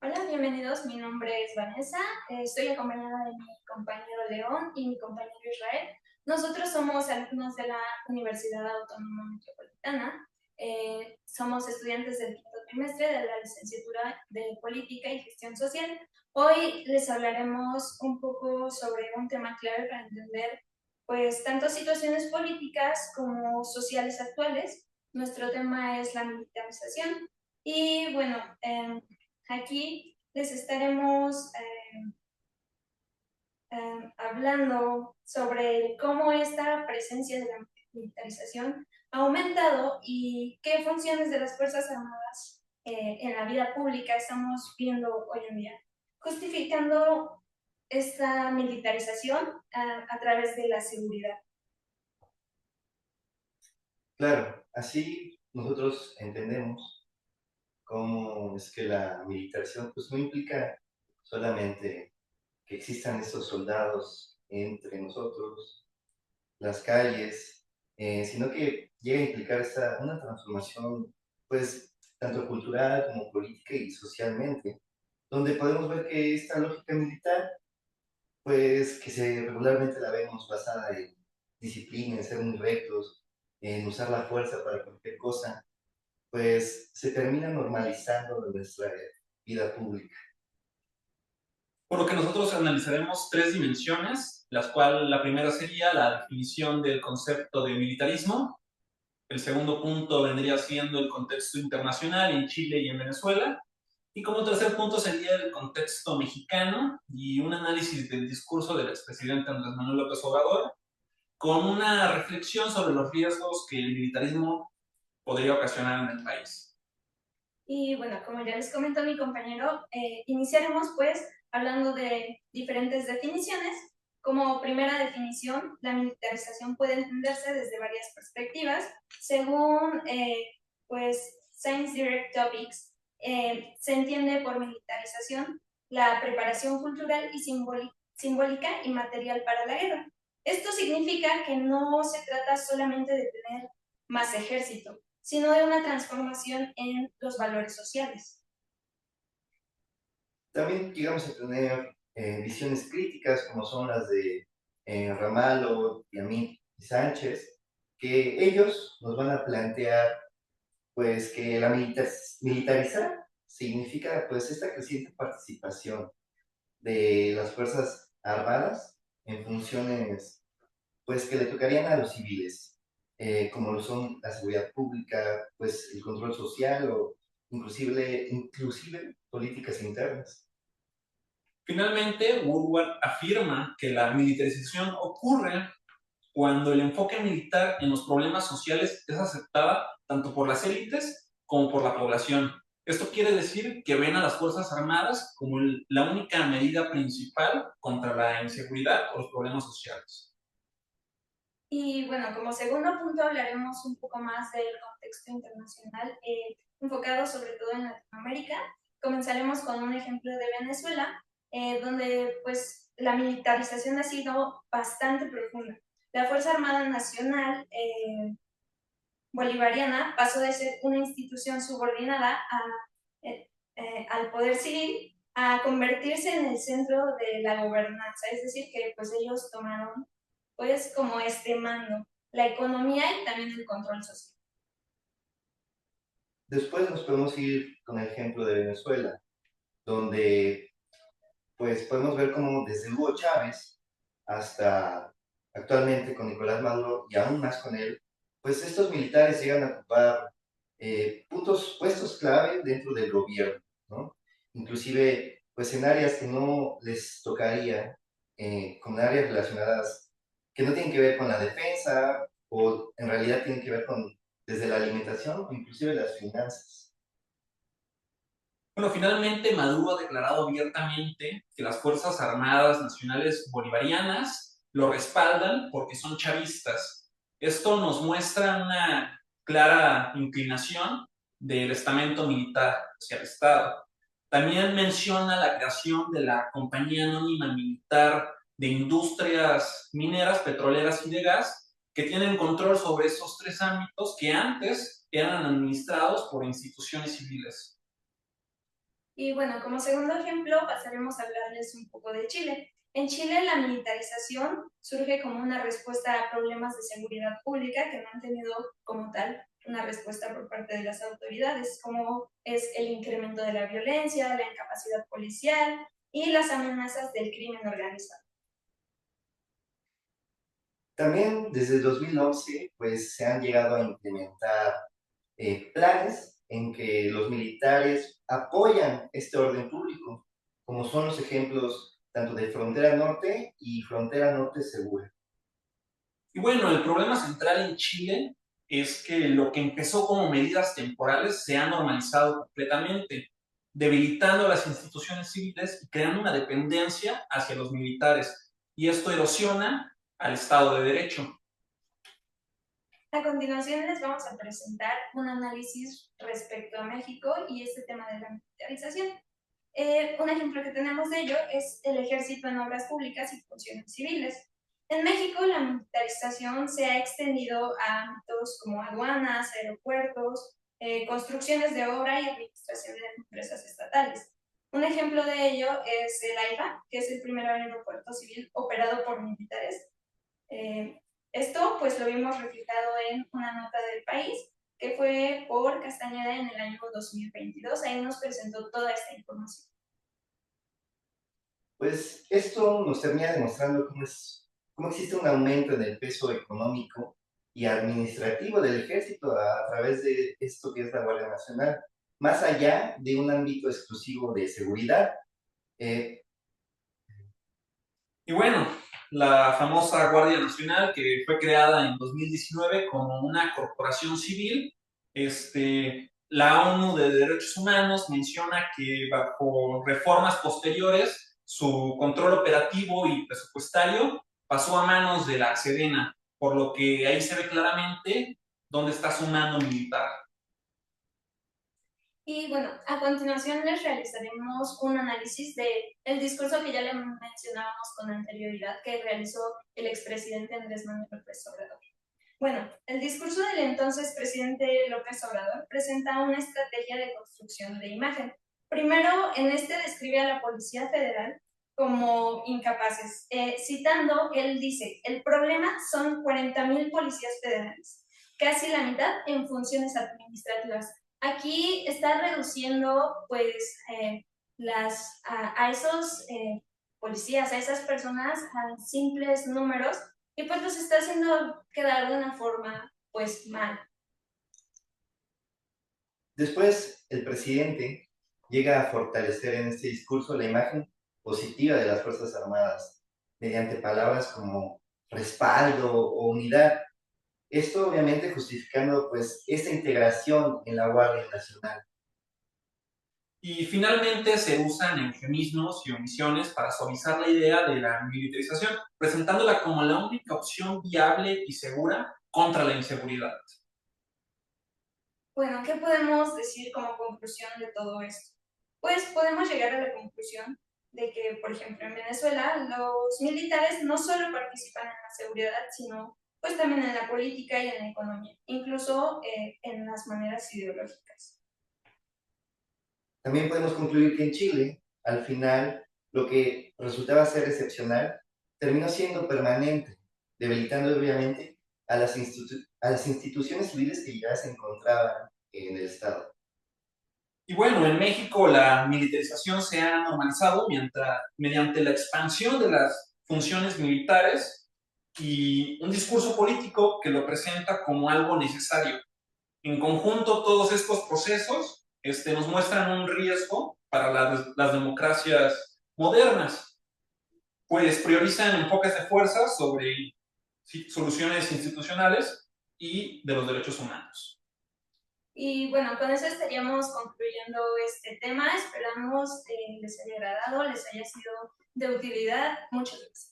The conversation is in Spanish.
Hola, bienvenidos. Mi nombre es Vanessa. Estoy acompañada de mi compañero León y mi compañero Israel. Nosotros somos alumnos de la Universidad Autónoma Metropolitana. Somos estudiantes del quinto trimestre de la licenciatura de Política y Gestión Social. Hoy les hablaremos un poco sobre un tema clave para entender, pues, tanto situaciones políticas como sociales actuales. Nuestro tema es la militarización. Y bueno, aquí les estaremos hablando sobre cómo esta presencia de la militarización ha aumentado y qué funciones de las Fuerzas Armadas en la vida pública estamos viendo hoy en día, justificando esta militarización a través de la seguridad. Claro, así nosotros entendemos cómo es que la militarización pues no implica solamente que existan estos soldados entre nosotros, las calles, sino que llega a implicar una transformación pues tanto cultural como política y socialmente, donde podemos ver que esta lógica militar pues que regularmente la vemos basada en disciplina, en ser muy rectos, en usar la fuerza para cualquier cosa, pues se termina normalizando en nuestra vida pública. Por lo que nosotros analizaremos tres dimensiones, las cuales la primera sería la definición del concepto de militarismo, el segundo punto vendría siendo el contexto internacional en Chile y en Venezuela, y como tercer punto sería el contexto mexicano y un análisis del discurso del expresidente Andrés Manuel López Obrador, con una reflexión sobre los riesgos que el militarismo podría ocasionar en el país. Y bueno, como ya les comentó mi compañero, iniciaremos pues hablando de diferentes definiciones. Como primera definición, la militarización puede entenderse desde varias perspectivas. Según pues Science Direct Topics, se entiende por militarización la preparación cultural y simbólica y material para la guerra. Esto significa que no se trata solamente de tener más ejército, sino de una transformación en los valores sociales. También llegamos a tener visiones críticas como son las de Ramalho, Yamil y Sánchez, que ellos nos van a plantear pues que militarizar significa pues esta creciente participación de las Fuerzas Armadas en funciones pues que le tocarían a los civiles, como lo son la seguridad pública, pues el control social o inclusive políticas internas. Finalmente, Woodward afirma que la militarización ocurre cuando el enfoque militar en los problemas sociales es aceptada tanto por las élites como por la población. Esto quiere decir que ven a las Fuerzas Armadas como la única medida principal contra la inseguridad o los problemas sociales. Y bueno, como segundo punto hablaremos un poco más del contexto internacional, enfocado sobre todo en Latinoamérica. Comenzaremos con un ejemplo de Venezuela, donde pues la militarización ha sido bastante profunda. La Fuerza Armada Nacional Bolivariana pasó de ser una institución subordinada al poder civil a convertirse en el centro de la gobernanza, es decir, que pues ellos tomaron pues como este mando, la economía y también el control social. Después nos podemos ir con el ejemplo de Venezuela, donde pues podemos ver cómo desde Hugo Chávez hasta actualmente con Nicolás Maduro y aún más con él, pues estos militares llegan a ocupar puestos clave dentro del gobierno, ¿no? Inclusive, pues en áreas que no les tocaría, con áreas relacionadas que no tienen que ver con la defensa o en realidad tienen que ver con desde la alimentación o inclusive las finanzas. Bueno, finalmente Maduro ha declarado abiertamente que las Fuerzas Armadas Nacionales Bolivarianas lo respaldan porque son chavistas. Esto nos muestra una clara inclinación del estamento militar hacia el Estado. También menciona la creación de la Compañía Anónima Militar de Industrias Mineras, Petroleras y de Gas, que tienen control sobre esos tres ámbitos que antes eran administrados por instituciones civiles. Y bueno, como segundo ejemplo, pasaremos a hablarles un poco de Chile. En Chile, la militarización surge como una respuesta a problemas de seguridad pública que no han tenido como tal una respuesta por parte de las autoridades, como es el incremento de la violencia, la incapacidad policial y las amenazas del crimen organizado. También desde el 2011, pues se han llegado a implementar planes en que los militares apoyan este orden público, como son los ejemplos tanto de Frontera Norte y Frontera Norte Segura. Y bueno, el problema central en Chile es que lo que empezó como medidas temporales se ha normalizado completamente, debilitando las instituciones civiles y creando una dependencia hacia los militares. Y esto erosiona al Estado de Derecho. A continuación les vamos a presentar un análisis respecto a México y este tema de la militarización. Un ejemplo que tenemos de ello es el ejército en obras públicas y funciones civiles. En México, la militarización se ha extendido a ámbitos como aduanas, aeropuertos, construcciones de obra y administración de empresas estatales. Un ejemplo de ello es el AIFA, que es el primer aeropuerto civil operado por militares. Esto pues lo vimos reflejado en una nota del país que fue por Castañeda en el año 2022. Ahí nos presentó toda esta información. Pues esto nos termina demostrando cómo existe un aumento en el peso económico y administrativo del ejército a través de esto que es la Guardia Nacional, más allá de un ámbito exclusivo de seguridad. Eh, Y bueno, la famosa Guardia Nacional, que fue creada en 2019 como una corporación civil, la ONU de Derechos Humanos menciona que bajo reformas posteriores su control operativo y presupuestario pasó a manos de la Sedena, por lo que ahí se ve claramente dónde está su mano militar. Y bueno, a continuación les realizaremos un análisis del discurso que ya le mencionábamos con anterioridad que realizó el expresidente Andrés Manuel López Obrador. Bueno, el discurso del entonces presidente López Obrador presenta una estrategia de construcción de imagen. Primero, en este describe a la Policía Federal como incapaces. Citando, él dice, el problema son 40,000 policías federales, casi la mitad en funciones administrativas. Aquí está reduciendo pues a esos policías, a esas personas, a simples números y pues los está haciendo quedar de una forma pues mal. Después, el presidente llega a fortalecer en este discurso la imagen positiva de las Fuerzas Armadas mediante palabras como respaldo o unidad. Esto obviamente justificando pues esta integración en la Guardia Nacional. Y finalmente se usan eufemismos y omisiones para suavizar la idea de la militarización, presentándola como la única opción viable y segura contra la inseguridad. Bueno, ¿qué podemos decir como conclusión de todo esto? Pues podemos llegar a la conclusión de que, por ejemplo, en Venezuela los militares no solo participan en la seguridad, sino pues también en la política y en la economía, incluso en las maneras ideológicas. También podemos concluir que en Chile, al final, lo que resultaba ser excepcional terminó siendo permanente, debilitando obviamente a las instituciones civiles que ya se encontraban en el Estado. Y bueno, en México la militarización se ha normalizado mediante la expansión de las funciones militares y un discurso político que lo presenta como algo necesario. En conjunto, todos estos procesos nos muestran un riesgo para las democracias modernas, pues priorizan enfoques de fuerza sobre soluciones institucionales y de los derechos humanos. Y bueno, con eso estaríamos concluyendo este tema. Esperamos les haya agradado, les haya sido de utilidad. Muchas gracias.